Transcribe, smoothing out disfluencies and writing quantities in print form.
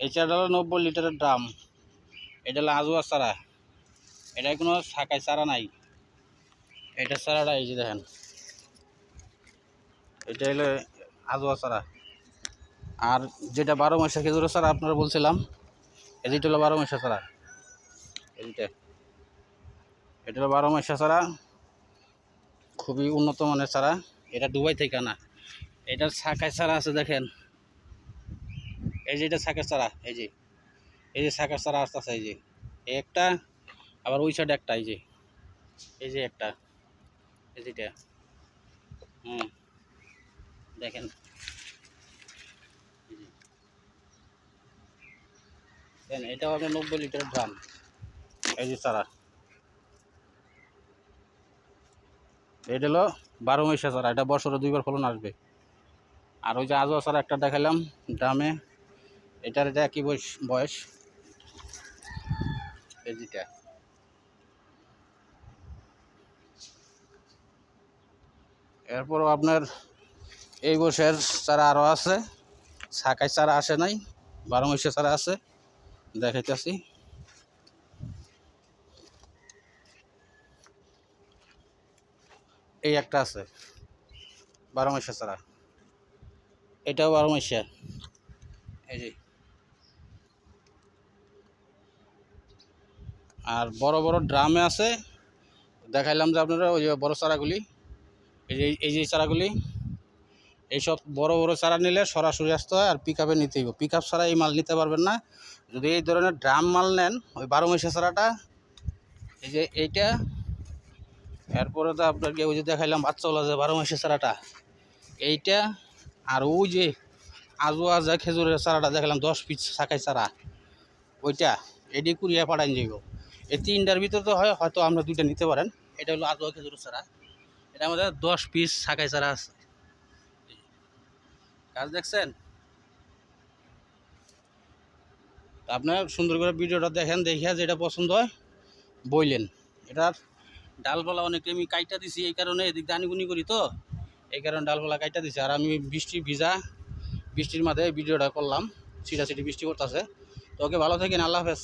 এই চারাটা হলো 90 লিটারের ড্রাম। এটা হলো আজওয়া চারা, এটায় কোনো শাখায় চারা নাই। এটা চারাটা এই যে দেখেন, এটা হলো আজওয়া চারা। আর যেটা 12 মাসের খেজুরের চারা আপনারা বলছিলাম, এদিকটা হলো 12 মাসের চারা। এদিকটা এটা হলো 12 মাসের চারা, খুবই উন্নত মানের চারা। এটা দুবাই থেকে আনা। এটার শাখায় চারা আছে দেখেন, এই যে এটা শাখার চারা, এই যে শাখার চারা আসতেছে, এই যে একটা, আবার ওই সাইডে একটা, এই যে একটা, এই যেটা দেখেন, এটাও আপনার 90 লিটারের ড্রাম। এই যে চারা, এটা হলো 12 মাসের চারা। এটা বছরে 2বার ফলন আসবে। আর ওই যে আজওয়া চারা একটা দেখালাম ড্রামে, এটা একই বয়স এই যেটা। এরপরও আপনার এই বছর চারা আরও আছে, শাখায় চারা আসে নাই, 12 মাসের চারা আছে, দেখাইতেছি। এই একটা আছে 12 মাসের চারা, এটাও 12 মাসের। এই যে আর বড় বড় ড্রামে আছে, দেখাইলাম যে আপনারা ওই যে বড় চারাগুলি, এই যে চারাগুলি, এইসব বড় বড় চারা নিলে সরাসরি আসতে হয়, আর পিক আপে নিতে হবে। পিক আপ ছাড়া এই মাল নিতে পারবেন না। যদি এই ধরনের ড্রাম মাল নেন, ওই 12 মাসের চারাটা, এই যে এইটা, এরপরে তো আপনাকে ওই যে দেখাইলাম বাচ্চাওয়ালা যে 12 মাসের চারাটা, এইটা, আর ওই যে আজওয়া যা খেজুরের চারাটা দেখালাম 10 পিস শাখায় চারা, ওইটা এটি কুড়িয়ে পাঠান যাইব। এই 3টার ভিতরে তো হয়, হয়তো আমরা 2টা নিতে পারেন। এটা হলো আজওয়া খেজুরের চারা, এটা আমাদের 10 পিস শাখায় চারা আছে। কাজ দেখছেন? আপনার সুন্দর করে ভিডিওটা দেখেন, দেখিয়া যেটা পছন্দ হয় বইলেন। এটার ডালপালা অনেক আমি কাইটা দিছি, এই কারণে এদিক দানিগুনি করি তো, এই কারণে ডালপালা কাইটা দিছি। আর আমি বৃষ্টির মাঝে ভিডিওটা করলাম, ছিটাছিটি বৃষ্টি করতেছে। তো ওকে, ভালো থাকেন, আল্লাহ হাফেজ।